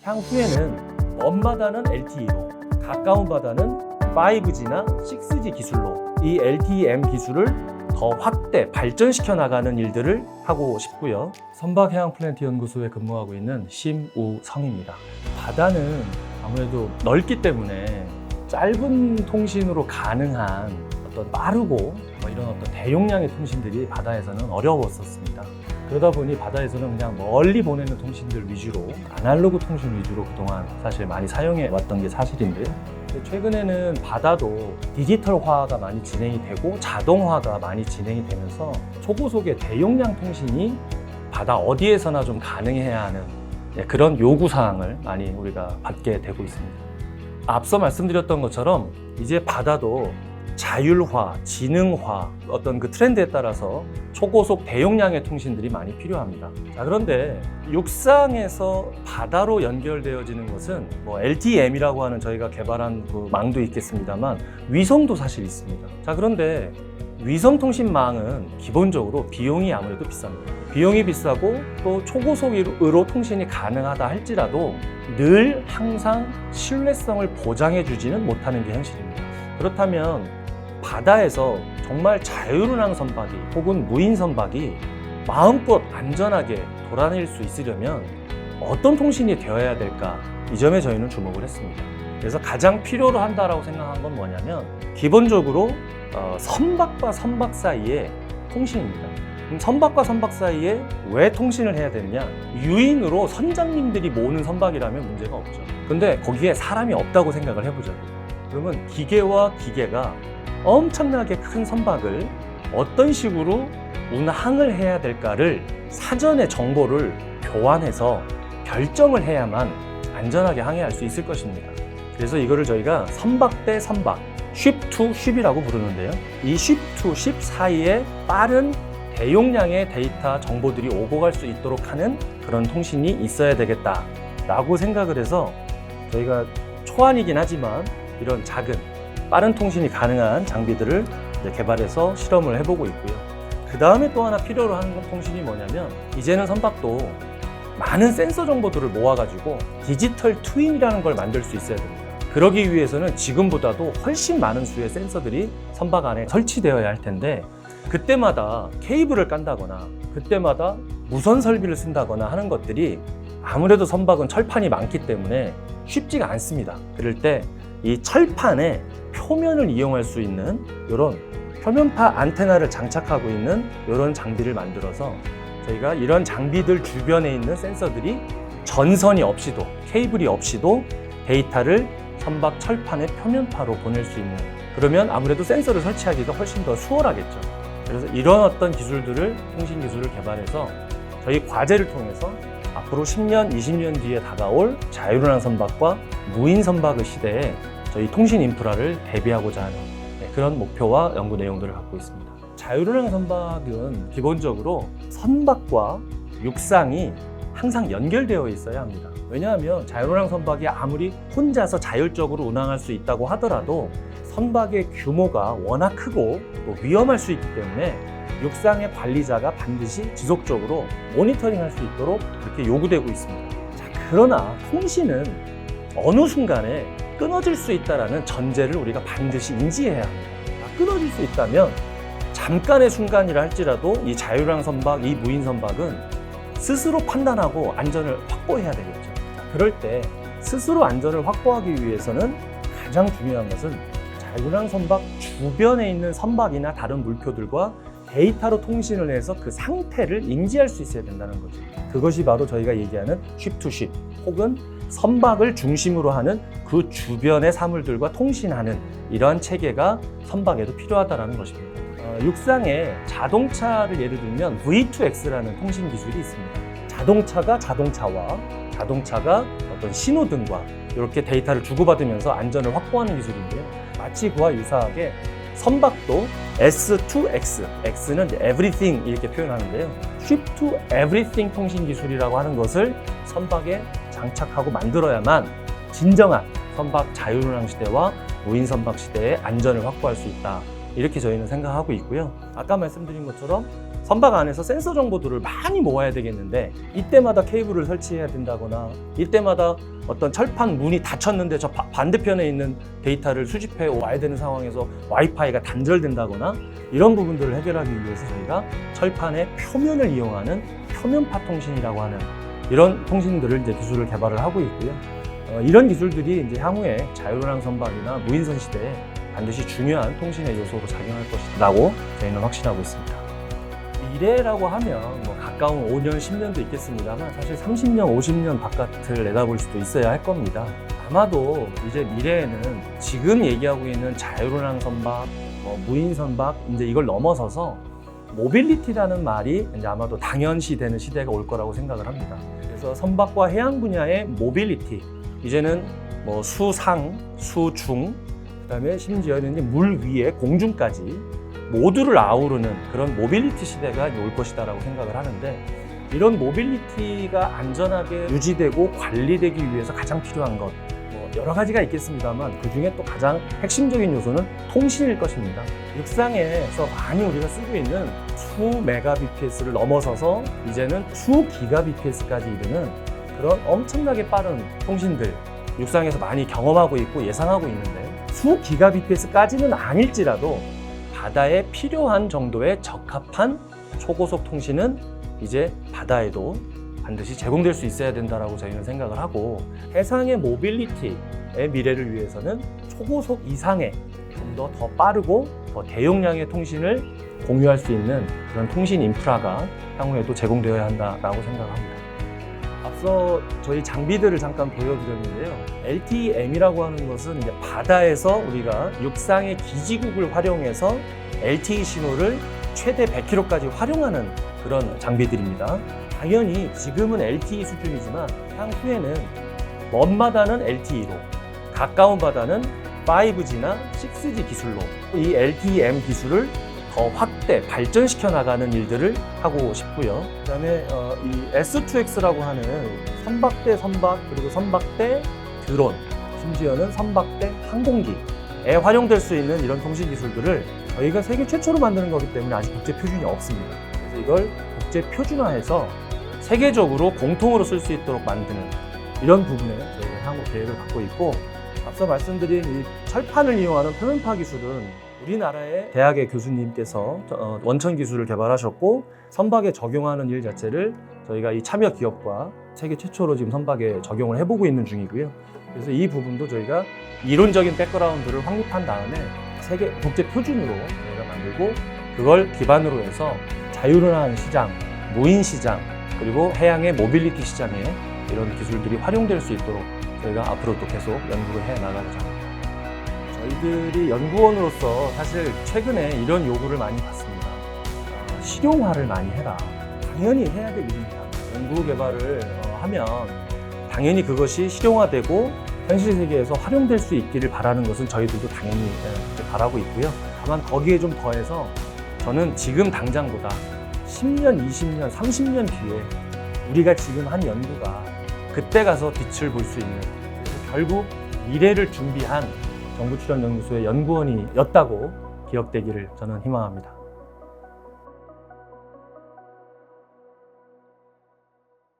향후에는 먼 바다는 LTE로, 가까운 바다는 5G나 6G 기술로 이 LTE-M 기술을 더 확대, 발전시켜 나가는 일들을 하고 싶고요. 선박해양플랜트 연구소에 근무하고 있는 심우성입니다. 바다는 아무래도 넓기 때문에 짧은 통신으로 가능한 어떤 빠르고 이런 어떤 대용량의 통신들이 바다에서는 어려웠었습니다. 그러다 보니 바다에서는 그냥 멀리 보내는 통신들 위주로, 아날로그 통신 위주로 그동안 사실 많이 사용해 왔던 게 사실인데요. 최근에는 바다도 디지털화가 많이 진행이 되고 자동화가 많이 진행이 되면서 초고속의 대용량 통신이 바다 어디에서나 좀 가능해야 하는 그런 요구사항을 많이 우리가 받게 되고 있습니다. 앞서 말씀드렸던 것처럼 이제 바다도 자율화, 지능화, 어떤 그 트렌드에 따라서 초고속 대용량의 통신들이 많이 필요합니다. 자, 그런데 육상에서 바다로 연결되어지는 것은 LTE-M이라고 하는 저희가 개발한 그 망도 있겠습니다만 위성도 사실 있습니다. 자, 그런데 위성통신망은 기본적으로 비용이 아무래도 비쌉니다. 비용이 비싸고 또 초고속으로 통신이 가능하다 할지라도 늘 항상 신뢰성을 보장해 주지는 못하는 게 현실입니다. 그렇다면 바다에서 정말 자율운항 선박이 혹은 무인 선박이 마음껏 안전하게 돌아다닐 수 있으려면 어떤 통신이 되어야 될까? 이 점에 저희는 주목을 했습니다. 그래서 가장 필요로 한다라고 생각한 건 뭐냐면 기본적으로 선박과 선박 사이의 통신입니다. 그럼 선박과 선박 사이에 왜 통신을 해야 되느냐? 유인으로 선장님들이 모으는 선박이라면 문제가 없죠. 근데 거기에 사람이 없다고 생각을 해보자고요. 그러면 기계와 기계가 엄청나게 큰 선박을 어떤 식으로 운항을 해야 될까를 사전에 정보를 교환해서 결정을 해야만 안전하게 항해할 수 있을 것입니다. 그래서 이거를 저희가 선박 대 선박, ship to ship이라고 부르는데요. 이 ship to ship 사이에 빠른 대용량의 데이터 정보들이 오고 갈 수 있도록 하는 그런 통신이 있어야 되겠다라고 생각을 해서 저희가 초안이긴 하지만 이런 작은 빠른 통신이 가능한 장비들을 이제 개발해서 실험을 해보고 있고요. 그 다음에 또 하나 필요로 하는 통신이 뭐냐면 이제는 선박도 많은 센서 정보들을 모아가지고 디지털 트윈이라는 걸 만들 수 있어야 됩니다. 그러기 위해서는 지금보다도 훨씬 많은 수의 센서들이 선박 안에 설치되어야 할 텐데 그때마다 케이블을 깐다거나 그때마다 무선 설비를 쓴다거나 하는 것들이 아무래도 선박은 철판이 많기 때문에 쉽지가 않습니다. 그럴 때 이 철판에 표면을 이용할 수 있는 이런 표면파 안테나를 장착하고 있는 이런 장비를 만들어서 저희가 이런 장비들 주변에 있는 센서들이 전선이 없이도 케이블이 없이도 데이터를 선박 철판의 표면파로 보낼 수 있는, 그러면 아무래도 센서를 설치하기가 훨씬 더 수월하겠죠. 그래서 이런 어떤 기술들을, 통신 기술을 개발해서 저희 과제를 통해서 앞으로 10년, 20년 뒤에 다가올 자율운항 선박과 무인 선박의 시대에 저희 통신 인프라를 대비하고자 하는 그런 목표와 연구 내용들을 갖고 있습니다. 자율운항 선박은 기본적으로 선박과 육상이 항상 연결되어 있어야 합니다. 왜냐하면 자율운항 선박이 아무리 혼자서 자율적으로 운항할 수 있다고 하더라도 선박의 규모가 워낙 크고 또 위험할 수 있기 때문에 육상의 관리자가 반드시 지속적으로 모니터링할 수 있도록 그렇게 요구되고 있습니다. 자, 그러나 통신은 어느 순간에 끊어질 수 있다는 전제를 우리가 반드시 인지해야 합니다. 끊어질 수 있다면 잠깐의 순간이라 할지라도 이 자율운항 선박, 이 무인 선박은 스스로 판단하고 안전을 확보해야 되겠죠. 자, 그럴 때 스스로 안전을 확보하기 위해서는 가장 중요한 것은 자율운항 선박 주변에 있는 선박이나 다른 물표들과 데이터로 통신을 해서 그 상태를 인지할 수 있어야 된다는 거죠. 그것이 바로 저희가 얘기하는 ship to ship 혹은 선박을 중심으로 하는 그 주변의 사물들과 통신하는 이러한 체계가 선박에도 필요하다는 것입니다. 육상에 자동차를 예를 들면 V2X라는 통신 기술이 있습니다. 자동차가 자동차와 자동차가 어떤 신호등과 이렇게 데이터를 주고받으면서 안전을 확보하는 기술인데요. 마치 그와 유사하게 선박도 S2X, X는 everything 이렇게 표현하는데요. ship to everything 통신 기술이라고 하는 것을 선박에 장착하고 만들어야만 진정한 선박 자율운항 시대와 무인 선박 시대의 안전을 확보할 수 있다. 이렇게 저희는 생각하고 있고요. 아까 말씀드린 것처럼 선박 안에서 센서 정보들을 많이 모아야 되겠는데 이때마다 케이블을 설치해야 된다거나 이때마다 어떤 철판 문이 닫혔는데 저 반대편에 있는 데이터를 수집해 와야 되는 상황에서 와이파이가 단절된다거나 이런 부분들을 해결하기 위해서 저희가 철판의 표면을 이용하는 표면파 통신이라고 하는 이런 통신들을 이제 기술을 개발을 하고 있고요. 이런 기술들이 이제 향후에 자율운항 선박이나 무인선 시대에 반드시 중요한 통신의 요소로 작용할 것이라고 저희는 확신하고 있습니다. 미래라고 하면 뭐 가까운 5년, 10년도 있겠습니다만 사실 30년, 50년 바깥을 내다볼 수도 있어야 할 겁니다. 아마도 이제 미래에는 지금 얘기하고 있는 자율운항 선박, 무인 선박 이제 이걸 넘어서서 모빌리티라는 말이 이제 아마도 당연시 되는 시대가 올 거라고 생각을 합니다. 그래서 선박과 해양 분야의 모빌리티, 이제는 뭐 수상, 수중, 그다음에 심지어는 물 위에 공중까지 모두를 아우르는 그런 모빌리티 시대가 올 것이다라고 생각을 하는데, 이런 모빌리티가 안전하게 유지되고 관리되기 위해서 가장 필요한 것 여러 가지가 있겠습니다만 그 중에 또 가장 핵심적인 요소는 통신일 것입니다. 육상에서 많이 우리가 쓰고 있는 수 메가 bps를 넘어서서 이제는 수 기가 bps까지 이르는 그런 엄청나게 빠른 통신들 육상에서 많이 경험하고 있고 예상하고 있는데, 수 기가 bps까지는 아닐지라도 바다에 필요한 정도의 적합한 초고속 통신은 이제 바다에도 반드시 제공될 수 있어야 된다라고 저희는 생각을 하고, 해상의 모빌리티의 미래를 위해서는 초고속 이상의 좀 더 빠르고 더 대용량의 통신을 공유할 수 있는 그런 통신 인프라가 향후에도 제공되어야 한다라고 생각합니다. 앞서 저희 장비들을 잠깐 보여드렸는데요. LTEM이라고 하는 것은 이제 바다에서 우리가 육상의 기지국을 활용해서 LTE 신호를 최대 100km까지 활용하는 그런 장비들입니다. 당연히 지금은 LTE 수준이지만 향후에는 먼 바다는 LTE로, 가까운 바다는 5G나 6G 기술로 이 LTEM 기술을 더 확대, 발전시켜 나가는 일들을 하고 싶고요. 그다음에 이 S2X라고 하는 선박대 선박, 그리고 선박대 드론, 심지어는 선박대 항공기에 활용될 수 있는 이런 통신 기술들을 저희가 세계 최초로 만드는 거기 때문에 아직 국제 표준이 없습니다. 그래서 이걸 국제 표준화해서 세계적으로 공통으로 쓸 수 있도록 만드는 이런 부분에 저희가 향후 계획을 갖고 있고, 앞서 말씀드린 이 철판을 이용하는 표면파 기술은 우리나라의 대학의 교수님께서 원천 기술을 개발하셨고 선박에 적용하는 일 자체를 저희가 이 참여 기업과 세계 최초로 지금 선박에 적용을 해보고 있는 중이고요. 그래서 이 부분도 저희가 이론적인 백그라운드를 확립한 다음에 세계 국제 표준으로 저희가 만들고, 그걸 기반으로 해서 자율운항 시장, 무인 시장, 그리고 해양의 모빌리티 시장에 이런 기술들이 활용될 수 있도록 저희가 앞으로도 계속 연구를 해 나가고자 합니다. 저희들이 연구원으로서 사실 최근에 이런 요구를 많이 받습니다. 실용화를 많이 해라. 당연히 해야 될 일입니다. 연구 개발을 하면 당연히 그것이 실용화되고 현실 세계에서 활용될 수 있기를 바라는 것은 저희들도 당연히 바라고 있고요. 다만 거기에 좀 더해서 저는 지금 당장보다 10년, 20년, 30년 뒤에 우리가 지금 한 연구가 그때 가서 빛을 볼 수 있는, 그래서 결국 미래를 준비한 정부출연연구소의 연구원이었다고 기억되기를 저는 희망합니다.